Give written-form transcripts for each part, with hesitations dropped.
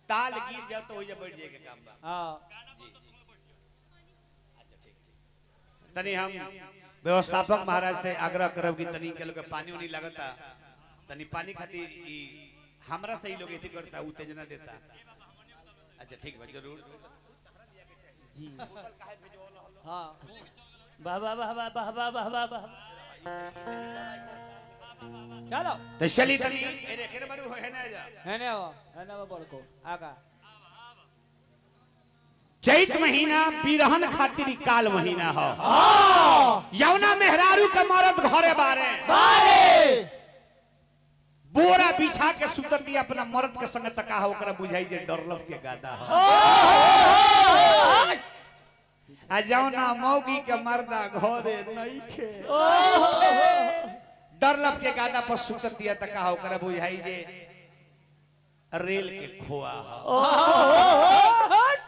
ताल गिर जाओ तो हो जा बैठ जाए के काम बा। हां जी जी अच्छा ठीक तनी हम व्यवस्थापक महाराज से आग्रह करब कि तनी के लोग पानी उनी लगता तनी पानी खातिर ई हमरा से ही लोग एथी करता उत्तेजना देता। अच्छा ठीक बा जरूर जी हां वाह वाह वाह वाह वाह वाह वाह वाह चलो तो चली तनी एरे केरे बारू है ना जा है ना बड़को आगा चैत महीना बिरहन खातिर काल महीना हो यौना मेहरारू के मरद घरे बारे बोरा बिछा के सुतती अपना मर्द के संग तका हो ओकरा बुझाई जे डरलब के गादा हो आ जौना मौगी के मर्दा घरे नइखे डरलब के गादा पर सुतती तका हो ओकरा बुझाई जे रेल के खोआ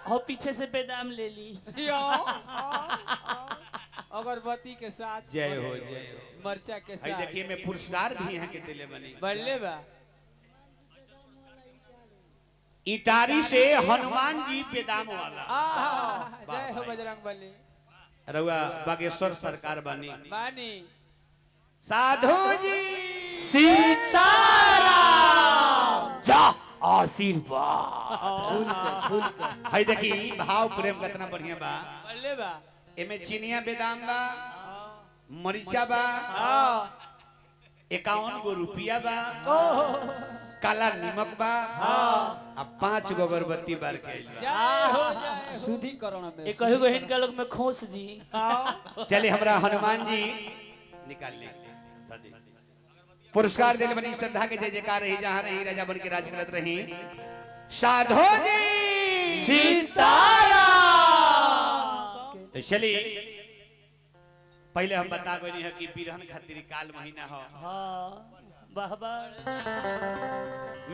हो पीछे से बेदाम ले ली अगरबत्ती के साथ जय हो मरचा के साथ देखिए मैं पुरस्कार भी यहाँ के दिले बनी बल्ले बा इटारी से हनुमान जी बेदाम वाला जय हो बजरंग बली रउआ बागेश्वर सरकार बनी बानी साधु जी सीताराम जा आशीर्वाद हाय देखी भाव प्रेम कितना बढ़िया बा बल्ले बा एमे चिनिया बेदाम बा मरीचा बा 51 गो रुपया बा काला नमक बा अब 5 गो अगरबत्ती बार के शुद्धिकरण में एक कहियो हिनका लोग में खोस दी चले हमरा हनुमान जी निकाल ले पुरस्कार दिल बनी श्रद्धा के जय जयकार रही जहां रही राजा बन के राज करत रही साधु जी सीताराम चली पहले हम बता गई है कि बिरहन खातिर काल महीना हो हां वाह वाह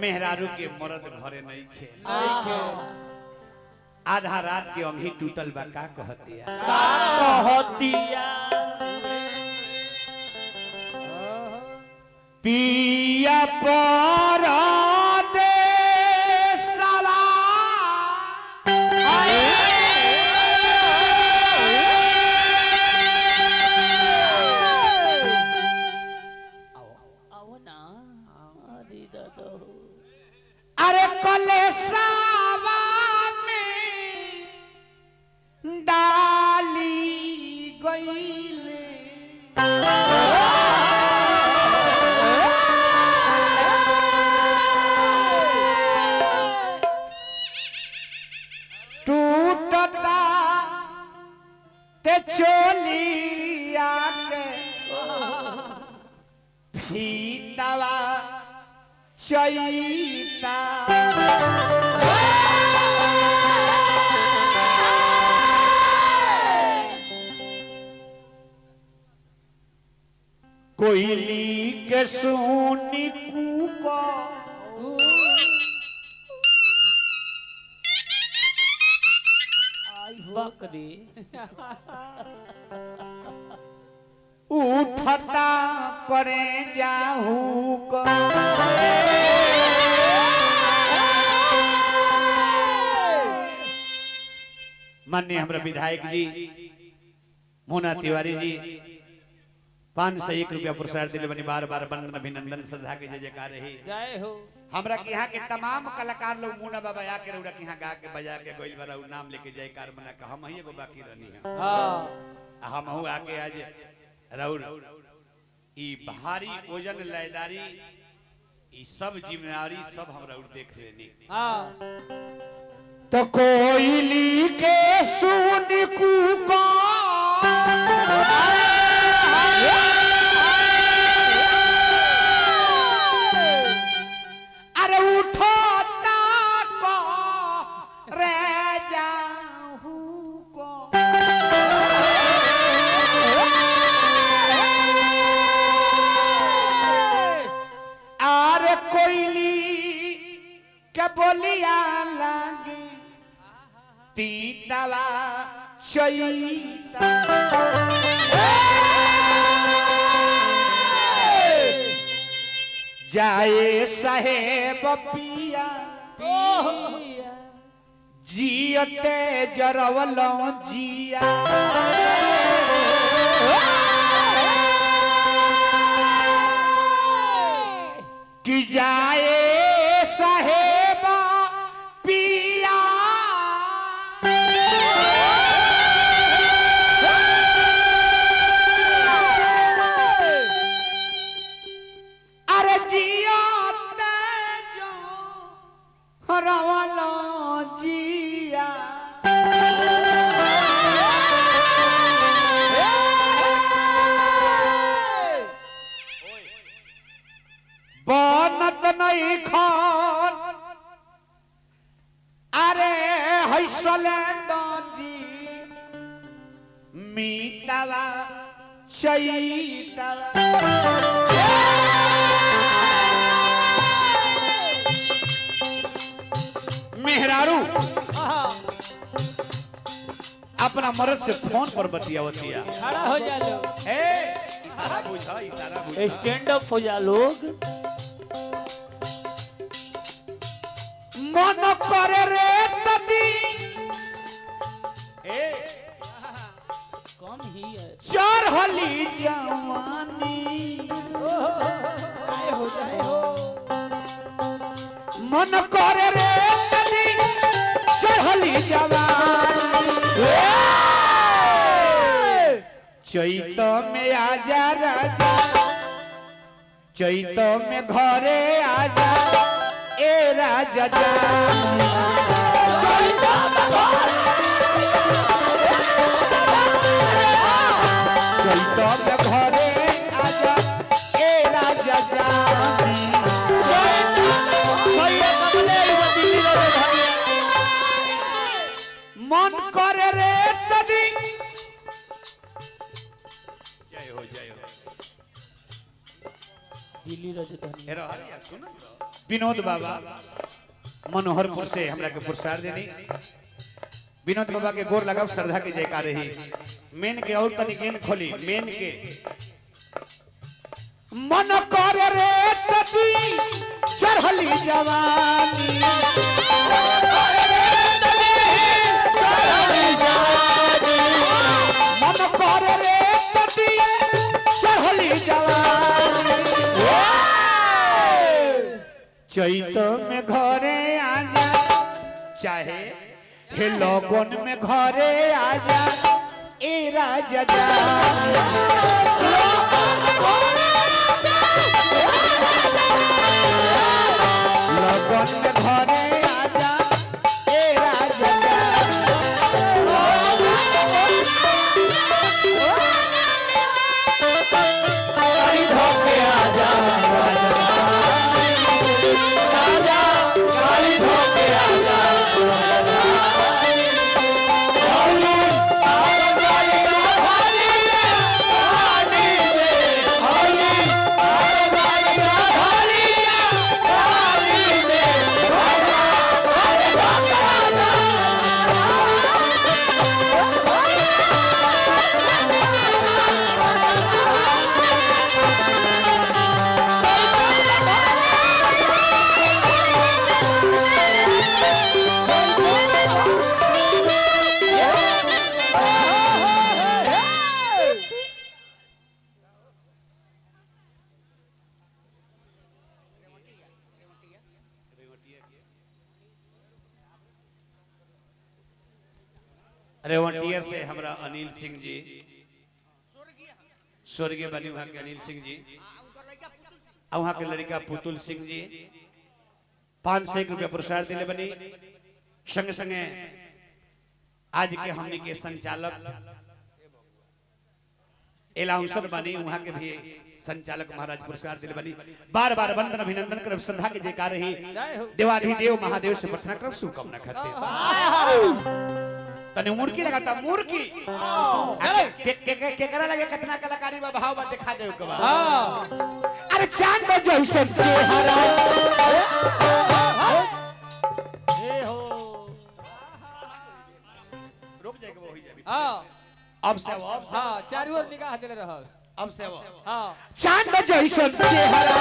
मेहरारू के मर्द घरे नहीं खे आधा रात के अंगी टूटल बा का कहतिया कहतिया पिया परदेसवा आओ ना अरे दादा अरे कलेसावा में डाली गईले टूटता ते चोलिया के फीतावा चैता कोयली के सोनी कूको बकरी उठता करे जाहू को माननीय हमारा विधायक जी मोना तिवारी जी 501 रुपया पुरस्कार दिले बनी बार बार वंदन अभिनंदन श्रद्धा के जय जयकार रही जय हो हमरा के यहाँ के तमाम कलाकार लोग मुना बाबा आके रउरा के यहाँ गा के बजा के गइल बा नाम लेके जयकार मना के हम ही एगो बाकी रहनी है हम हूँ आके आज रउर ई भारी ओजन लयदारी ई सब जिम्मेदारी सब हम रउर देख लेनी तो कोयली के सुन कूका अरे उठो को रे जाहू को अरे कोयली के बोलिया लागे तीतवा चैता जाए साहेब पिया जियते जरवलो जिया कि जाए साहेब पिया अरे जियते जरवलो जिया बनत नहीं खान अरे हैसलैंडी मीतवा चैतवा मेहरारू अपना मर्द से फोन पर बतियावतिया खड़ा हो जा लो इशारा बुझा स्टैंड अप हो जा लोग मन करे रे तदी कम ही है चढ़ली जवानी हो जाए हो मन करे रे तदी चढ़ली जवानी चैत में आजा राजा चैत में घरे आजा ए राजा चैत में घरे आजा ए राजा मन करे रे तदी जय हो दिल्ली राजधानी विनोद बाबा मनोहरपुर से हमरा के पुरस्कार देनी विनोद बाबा के गोर लगाव श्रद्धा के जयकार रही मेन के और तनी गेन खोली मेन के मन करे रे तती चढ़ली जवानी मन करे रे तती चढ़ली जवानी चैत में घरे आजा चाहे हे लगन में घरे आजा ए राजा लगन में घरे आजा ए राजा रेवंटिया से हमरा अनिल सिंह जी स्वर्गीय बनी वहां के अनिल सिंह जी और वहां के लड़का पुतुल सिंह जी 500 रुपया पुरस्कार दिले बनी संगे संगे आज के हमनी के संचालक एलाउंसर बनी वहां के भी संचालक महाराज पुरस्कार दिले बनी बार बार वंदन अभिनंदन करब श्रद्धा के जयकार रही देवाधिदेव महादेव से प्रार्थना करब शुभकामना करते तने मुर्की लगाता मुर्की के करा लगे कितना कलाकारी बा भाव बा दिखा दे के बा अरे चांद जैसे चेहरा ए हो रुक जाएगा वो हो जाए हां अब से वो हां चारों ओर निगाह देले रहल अब से वो हां चांद जैसे चेहरा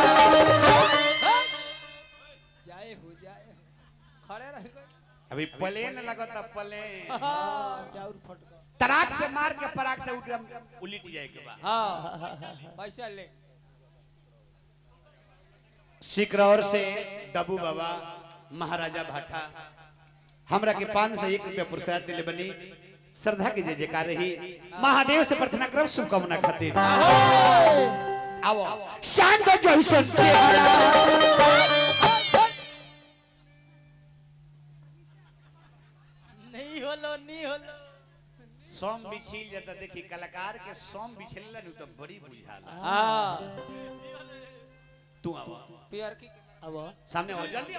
खड़े रह गए अभी प्लेन लगता प्लेन चाउर फटका तराक से मार के पराक से एकदम उलट जाए के बाद हां पैसा ले सिकरौर से डबू बाबा महाराजा भाटा हमरा के 5 से 1 रुपया पुरस्कार दिले बनी श्रद्धा की जय जयकार रही महादेव से प्रार्थना करब शुभकामना खातिर आओ शांत जैसन चेहरा नहीं होलो सोम बिछिल जाता देखी कलाकार के सोम बिछेला नु तो बड़ी बुझाला हां तू आओ पियर की अब सामने हो जल्दी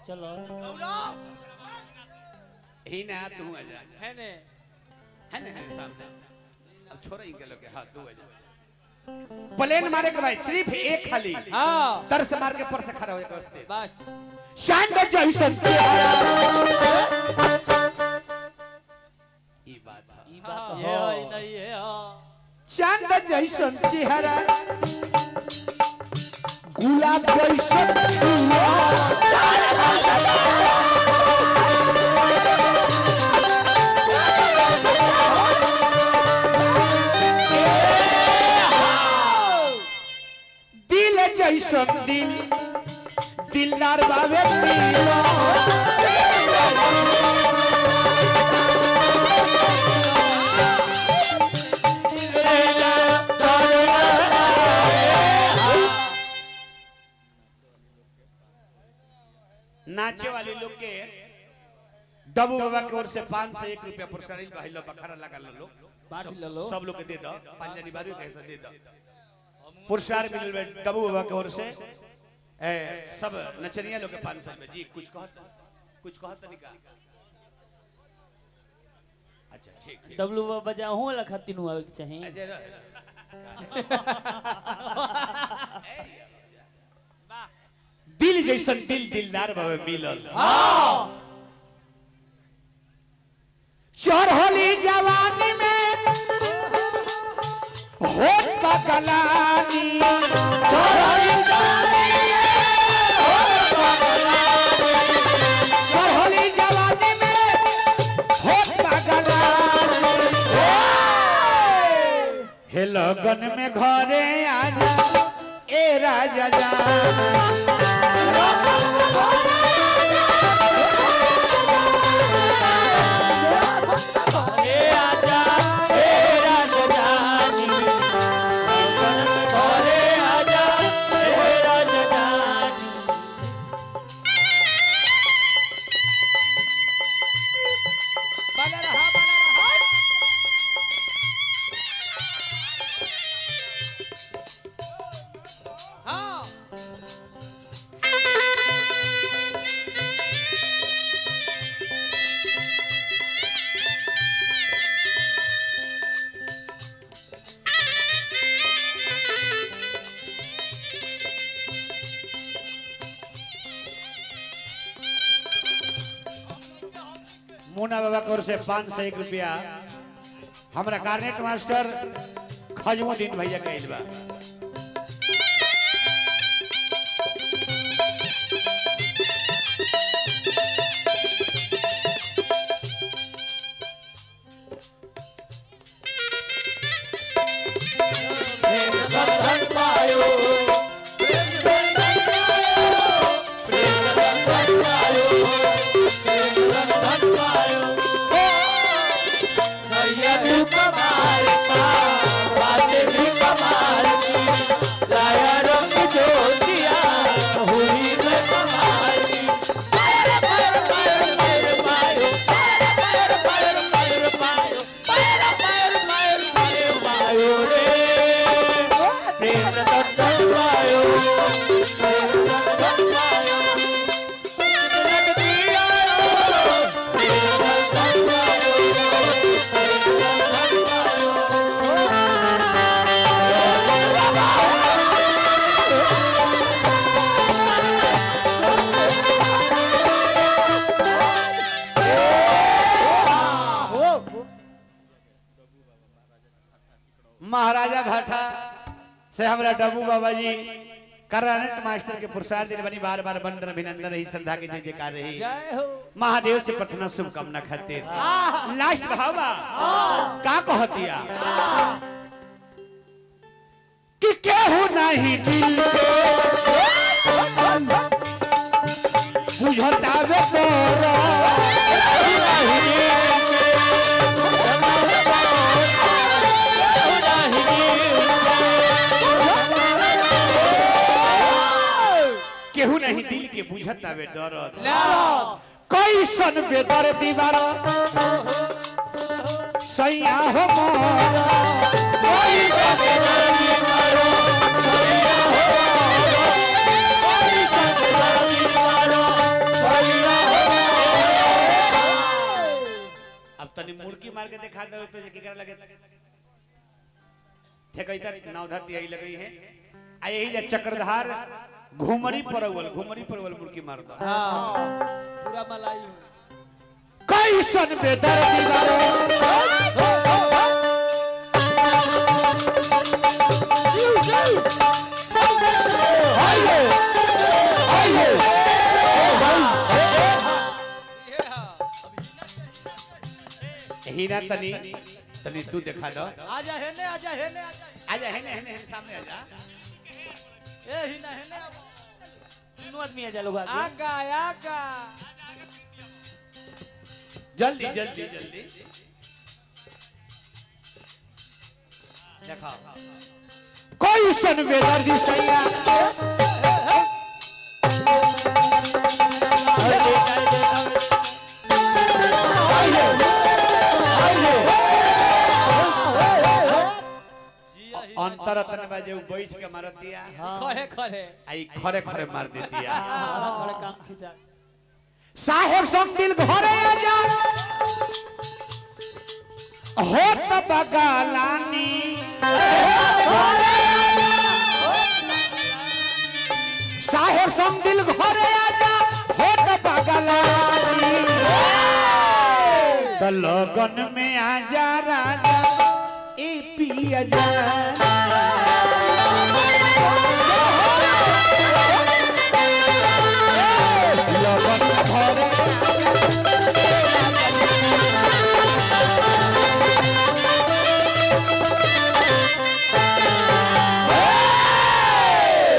चलो ही ना तू आ जा है ने सामने अब छोड़ ही गलो के हां तू आ जा प्लेन मारे के भाई सिर्फ एक खाली हां तरस मार के पर से खड़ा हो जाए उसते बस शांत जैसन ई बात है ये है नहीं है चांद जैसन चेहरा गुलाब जैसन दिल जैसन दिल दिलदार बाबे पीला नाचे वाले लोग के डबू बाबा की ओर से 5 से 1 रुपया पुरस्कार भाई लोग बखारा लगा लो बांट लो सब लोग के दे दो पंजाबी बारी कैसे दे दो पुरस्कार मिल डबू बाबा की ओर से सब नचनिया लोग के 500 में जी कुछ कहत नहीं का अच्छा ठीक डब्लू बजा हूं ला खातिर आवे के चाहिए दिल जैसन दिल दिलदार बाबा मिलल चढ़ली जवानी में होठ पगलानी चढ़ली जवानी में होठ पगलानी हे लगन में घरे आना ए राजा मुन्ना बाबा की ओर से 5 से 1 रुपया हमरा कार्नेट मास्टर खजमुद्दीन भैया कहल बा महाराजा भाटा से हमरा डबू बाबा जी करंट मास्टर के पुरस्कार दिल बनी बार बार बंदर अभिनंदन रही श्रद्धा के जय जयकार रही जय हो महादेव से प्रार्थना शुभकामना खातिर लास्ट भावा का कहतिया कि केहू नहीं दिल बुझतावे तोरा केहू नहीं दिल के बुझतावे दर्द कैसन बेदर दीवार सैया हो अब तनी मुर्गी मार के दिखा दो तो केकरा लगे ठेकैता नौधती आई लगी है आ यही जे चक्रधार घुमरी परवल मुर्गी मार दो हां पूरा मलाई कैसन बेदर दीवारो हीरा तनी तू दिखा दो आजा हेने आजा हेने आजा हेने सामने आजा ए हिना हेने तीनों आदमी आ जा लोग आगे आगा आगा जल्दी देखो कोई सन बेदर्दी सैया अंतर तने बाजे बैठ के मारतिया खड़े आई खरे मार देतिया खड़े काम खिंचा साहेब सब दिल घरे आ जा होत बगालानी साहेब सब दिल घरे आ जा होत बगालानी तो लगन में आ जा राजा ए पिया जा